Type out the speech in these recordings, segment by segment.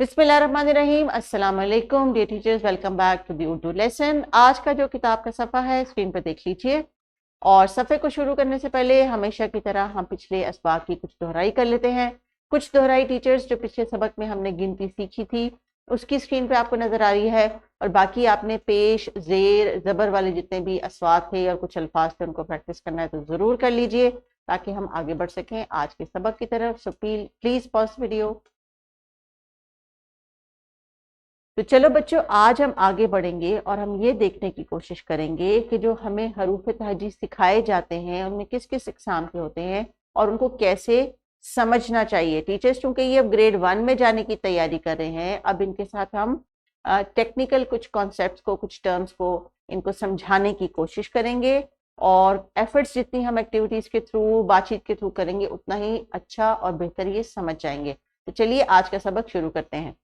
बिस्मिल्लाहिर्रहमानिर्रहीम। अस्सलाम वालेकुम dear teachers, welcome back to the Urdu lesson. आज का जो किताब का सफ़ा है स्क्रीन पर देख लीजिए। और सफ़े को शुरू करने से पहले हमेशा की तरह हम पिछले असबाक की कुछ दोहराई कर लेते हैं। कुछ दोहराई टीचर्स जो पिछले सबक में हमने गिनती सीखी थी उसकी स्क्रीन पे आपको नज़र आ रही है, और बाकी आपने पेश, ज़ेर, ज़बर वाले जितने भी अस्वाद थे और कुछ अल्फाज थे उनको प्रैक्टिस करना है तो ज़रूर कर लीजिए ताकि हम आगे बढ़ सकें आज के सबक की तरफ। So please pause video. तो चलो बच्चों, आज हम आगे बढ़ेंगे और हम ये देखने की कोशिश करेंगे कि जो हमें हरूफ तहजी सिखाए जाते हैं उनमें किस किस इकसाम के होते हैं और उनको कैसे समझना चाहिए। टीचर्स चूंकि ये अब ग्रेड 1 में जाने की तैयारी कर रहे हैं, अब इनके साथ हम टेक्निकल कुछ कॉन्सेप्ट्स को, कुछ टर्म्स को इनको समझाने की कोशिश करेंगे, और एफर्ट्स जितनी हम एक्टिविटीज़ के थ्रू, बातचीत के थ्रू करेंगे उतना ही अच्छा और बेहतर ये समझ जाएंगे। तो चलिए आज का सबक शुरू करते हैं।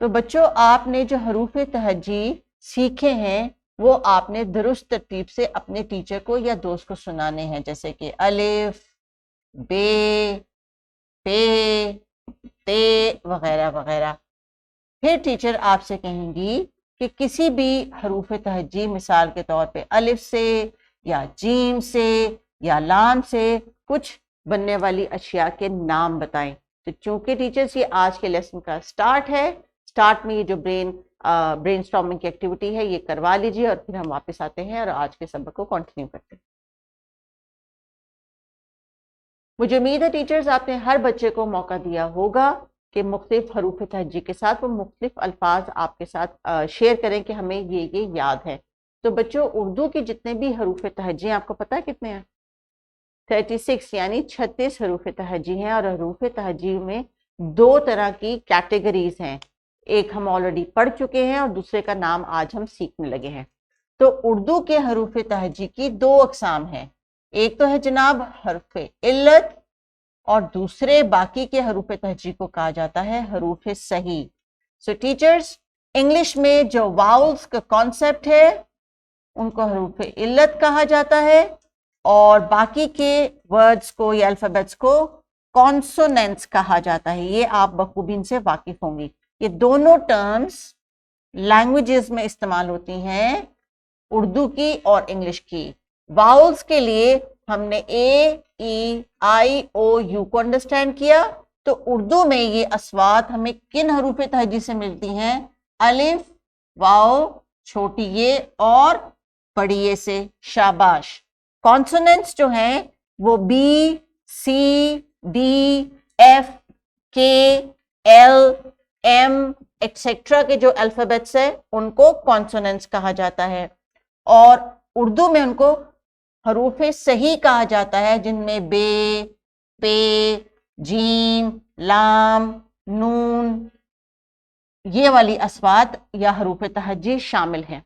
तो बच्चों, आपने जो हरूफ तहजी सीखे हैं वो आपने दुरुस्त तरतीब से अपने टीचर को या दोस्त को सुनाने हैं, जैसे कि अलिफ, बे, पे, ते वगैरह वगैरह। फिर टीचर आपसे कहेंगी कि किसी भी हरूफ तहजी, मिसाल के तौर पे अलिफ से या जीम से या लाम से कुछ बनने वाली अशिया के नाम बताएं। तो चूंकि टीचर्स ये आज के लेसन का स्टार्ट है, स्टार्ट में ये जो ब्रेनस्टॉर्मिंग की एक्टिविटी है ये करवा लीजिए और फिर हम वापस आते हैं और आज के सबक को कंटिन्यू करते हैं। मुझे उम्मीद है टीचर्स आपने हर बच्चे को मौका दिया होगा कि मुख्तलिफ हरूफ तहजी के साथ वो मुख्तलिफ अल्फाज आपके साथ शेयर करें कि हमें ये याद है। तो बच्चों, उर्दू के जितने भी हरूफ तहजी हैं आपको पता है कितने हैं? 36 यानी 36 हरूफ तहजी हैं। और हरूफ तहजी में दो तरह की कैटेगरीज हैं, एक हम ऑलरेडी पढ़ चुके हैं और दूसरे का नाम आज हम सीखने लगे हैं। तो उर्दू के हरूफ तहजी की दो अकसाम हैं, एक तो है जनाब हरफ इल्लत और दूसरे बाकी के हरूफ तहजी को कहा जाता है हरूफ सही। सो टीचर्स, इंग्लिश में जो वाउल्स का कॉन्सेप्ट है उनको हरूफ इल्लत कहा जाता है और बाकी के वर्ड्स को या अल्फाबेट्स को कॉन्सोनेंट्स कहा जाता है। ये आप बखूबी इनसे वाकिफ होंगी। ये दोनों टर्म्स लैंग्वेजेस में इस्तेमाल होती हैं, उर्दू की और इंग्लिश की। वाउल्स के लिए हमने ए, ई, आई, ओ, यू को अंडरस्टैंड किया। तो उर्दू में ये अस्वात हमें किन हरूफ तहजी से मिलती हैं? अलिफ, वाव, छोटी ये और बड़ी ये से। शाबाश। कॉन्सोनेंट्स जो हैं वो बी, सी, डी, एफ, के, एल, एम एक्सेट्रा के जो अल्फाबेट्स है उनको कॉन्सोनेंट्स कहा जाता है, और उर्दू में उनको हरूफ सही कहा जाता है, जिनमें बे, पे, जीम, लाम, नून ये वाली अस्वात या हरूफ तहजी शामिल हैं।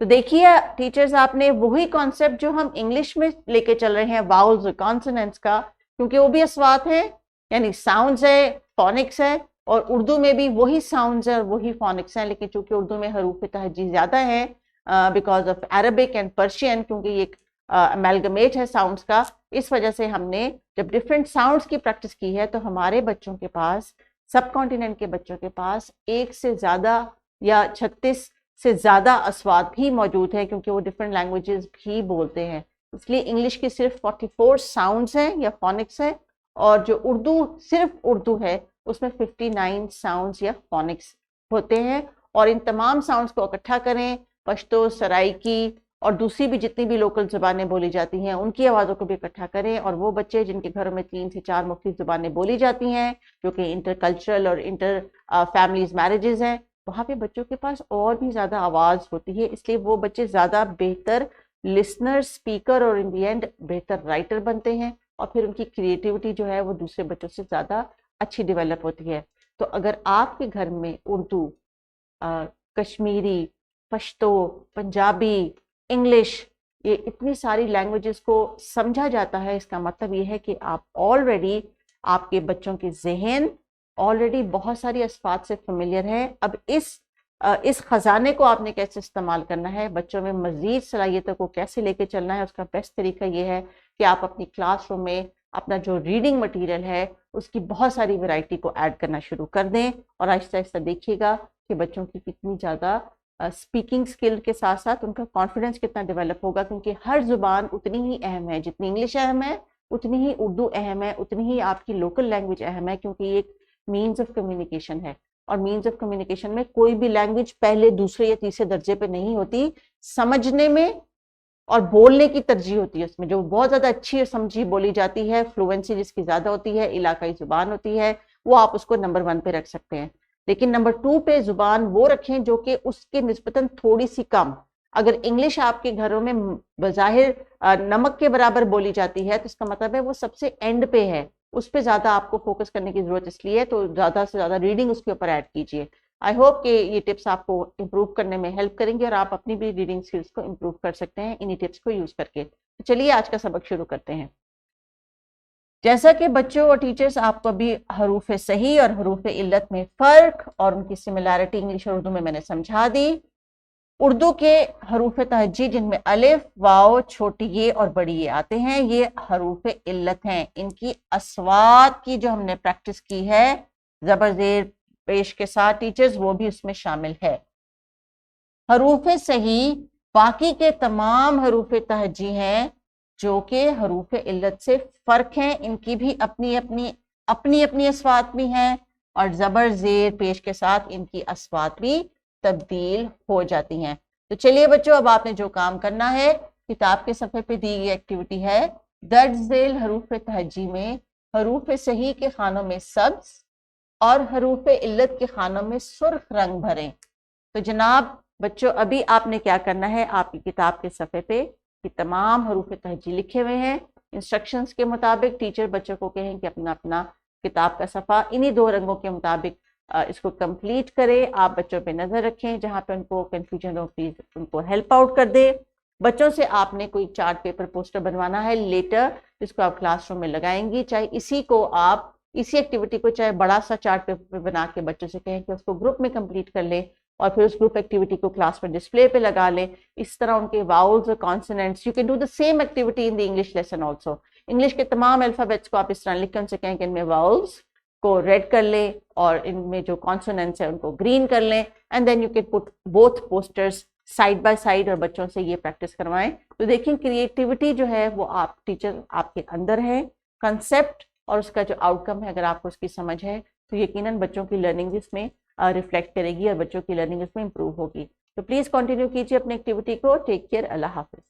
तो देखिए टीचर्स, आपने वही कॉन्सेप्ट जो हम इंग्लिश में लेके चल रहे हैं वाउल्स और कॉन्सोनेंट्स का, क्योंकि वो भी अस्वात हैं यानी साउंड्स है, फोनिक्स है, और उर्दू में भी वही साउंड्स है और वही फोनिक्स हैं, लेकिन चूंकि उर्दू में हरूफ तहजी ज़्यादा है because of Arabic and Persian, क्योंकि ये अमेलगमेट है साउंड्स का, इस वजह से हमने जब डिफरेंट साउंड्स की प्रैक्टिस की है तो हमारे बच्चों के पास, सब कॉन्टिनेंट के बच्चों के पास एक से ज़्यादा या 36 से ज़्यादा अस्वाद भी मौजूद है, क्योंकि वो डिफरेंट लैंग्वेजेस भी बोलते हैं। इसलिए इंग्लिश की सिर्फ 44 साउंड्स हैं या फोनिक्स हैं, और जो उर्दू सिर्फ उर्दू है उसमें 59 साउंड्स या फोनिक्स होते हैं। और इन तमाम साउंड्स को इकट्ठा करें, पश्तो, सराइकी और दूसरी भी जितनी भी लोकल ज़ुबानें बोली जाती हैं उनकी आवाज़ों को भी इकट्ठा करें, और वो बच्चे जिनके घरों में 3 से 4 मुख्तलिफ ज़ुबानें बोली जाती हैं, जो कि इंटरकल्चरल और इंटर फैमिलीज मैरिजेस हैं, वहाँ पे बच्चों के पास और भी ज़्यादा आवाज़ होती है। इसलिए वो बच्चे ज़्यादा बेहतर लिसनर, स्पीकर और इन दी एंड बेहतर राइटर बनते हैं, और फिर उनकी क्रिएटिविटी जो है वो दूसरे बच्चों से ज़्यादा अच्छी डेवलप होती है। तो अगर आपके घर में उर्दू, कश्मीरी, पश्तो, पंजाबी, इंग्लिश, ये इतनी सारी लैंग्वेजेस को समझा जाता है, इसका मतलब ये है कि आप ऑलरेडी, आपके बच्चों के जहन ऑलरेडी बहुत सारी अस्फात से फेमिलियर है। अब इस खजाने को आपने कैसे इस्तेमाल करना है, बच्चों में मजीद सलाहियतों को कैसे लेके चलना है, उसका बेस्ट तरीका ये है कि आप अपनी क्लासरूम में اپنا جو ریڈنگ مٹیریل ہے اس کی بہت ساری ویرائٹی کو ایڈ کرنا شروع کر دیں، اور آہستہ آہستہ دیکھیے گا کہ بچوں کی کتنی زیادہ اسپیکنگ سکل کے ساتھ ساتھ ان کا کانفیڈنس کتنا ڈیولپ ہوگا، کیونکہ ہر زبان اتنی ہی اہم ہے، جتنی انگلش اہم ہے اتنی ہی اردو اہم ہے، اتنی ہی آپ کی لوکل لینگویج اہم ہے، کیونکہ یہ ایک مینز آف کمیونیکیشن ہے، اور مینز آف کمیونیکیشن میں کوئی بھی لینگویج پہلے دوسرے یا تیسرے درجے پہ نہیں ہوتی، سمجھنے میں اور بولنے کی ترجیح ہوتی ہے، اس میں جو بہت زیادہ اچھی اور سمجھی بولی جاتی ہے، فلوئنسی جس کی زیادہ ہوتی ہے، علاقائی زبان ہوتی ہے، وہ آپ اس کو نمبر 1 پہ رکھ سکتے ہیں، لیکن نمبر 2 پہ زبان وہ رکھیں جو کہ اس کے نسبتاً تھوڑی سی کم۔ اگر انگلش آپ کے گھروں میں بظاہر نمک کے برابر بولی جاتی ہے تو اس کا مطلب ہے وہ سب سے اینڈ پہ ہے، اس پہ زیادہ آپ کو فوکس کرنے کی ضرورت اس لیے، تو زیادہ سے زیادہ ریڈنگ اس کے اوپر ایڈ کیجئے۔ آئی ہوپ کہ یہ ٹپس آپ کو امپروو کرنے میں ہیلپ کریں گے، اور آپ اپنی بھی ریڈنگ سکلز کو امپروو کر سکتے ہیں انہی ٹپس کو یوز کر کے۔ چلیے آج کا سبق شروع کرتے ہیں۔ جیسا کہ بچوں اور ٹیچرز آپ کو بھی حروف صحیح اور حروف علت میں فرق اور ان کی سملیرٹی انگلش اور اردو میں نے سمجھا دی۔ اردو کے حروف تہجی جن میں الف، واو، چھوٹی یہ اور بڑی یہ آتے ہیں، یہ حروف علت ہیں۔ ان کی اصوات کی جو ہم نے پریکٹس کی ہے زبر زیر پیش کے ساتھ ٹیچرز، وہ بھی اس میں شامل ہے۔ حروف صحیح باقی کے تمام حروف تہجی ہیں جو کہ حروف علت سے فرق ہیں، ان کی بھی اپنی اپنی اصوات بھی ہیں، اور زبر زیر پیش کے ساتھ ان کی اصوات بھی تبدیل ہو جاتی ہیں۔ تو چلیے بچوں، اب آپ نے جو کام کرنا ہے، کتاب کے صفحے پہ دی گئی ایکٹیویٹی ہے درج ذیل حروف تہجی میں حروف صحیح کے خانوں میں سبز اور حروف علت کے خانوں میں سرخ رنگ بھریں۔ تو جناب بچوں، ابھی آپ نے کیا کرنا ہے، آپ کی کتاب کے صفحے پہ یہ تمام حروف تہجی لکھے ہوئے ہیں۔ انسٹرکشنز کے مطابق ٹیچر بچوں کو کہیں کہ اپنا کتاب کا صفحہ انہی 2 رنگوں کے مطابق اس کو کمپلیٹ کرے۔ آپ بچوں پہ نظر رکھیں، جہاں پہ ان کو کنفیوژن ہو پلیز ان کو ہیلپ آؤٹ کر دے۔ بچوں سے آپ نے کوئی چارٹ پیپر پوسٹر بنوانا ہے لیٹر، جس کو آپ کلاس روم میں لگائیں گی، چاہے اسی ایکٹیویٹی کو چاہے بڑا سا چارٹ پیپر بنا کے بچوں سے کہیں کہ اس کو گروپ میں کمپلیٹ کر لیں، اور پھر اس گروپ ایکٹیویٹی کو کلاس میں ڈسپلے پہ لگا لیں۔ اس طرح ان کے واؤلز اور consonants, you can do the same activity in the English lesson also. English کے تمام الفابیٹس کو آپ اس طرح لکھ کے ان سے کہیں کہ ان میں واؤلز کو ریڈ کر لیں اور ان میں جو کانسوننٹس ہیں ان کو گرین کر لیں، and then you can put both posters side by side, اور بچوں سے یہ پریکٹس کروائیں۔ تو دیکھیں کریٹیوٹی جو ہے وہ ٹیچر آپ کے اندر ہے، کنسیپٹ اور اس کا جو آؤٹ کم ہے اگر آپ کو اس کی سمجھ ہے تو یقیناً بچوں کی لرننگ اس میں ریفلیکٹ کرے گی اور بچوں کی لرننگ اس میں امپروو ہوگی۔ تو پلیز کنٹینیو کیجیے اپنی ایکٹیویٹی کو۔ ٹیک کیئر، اللہ حافظ۔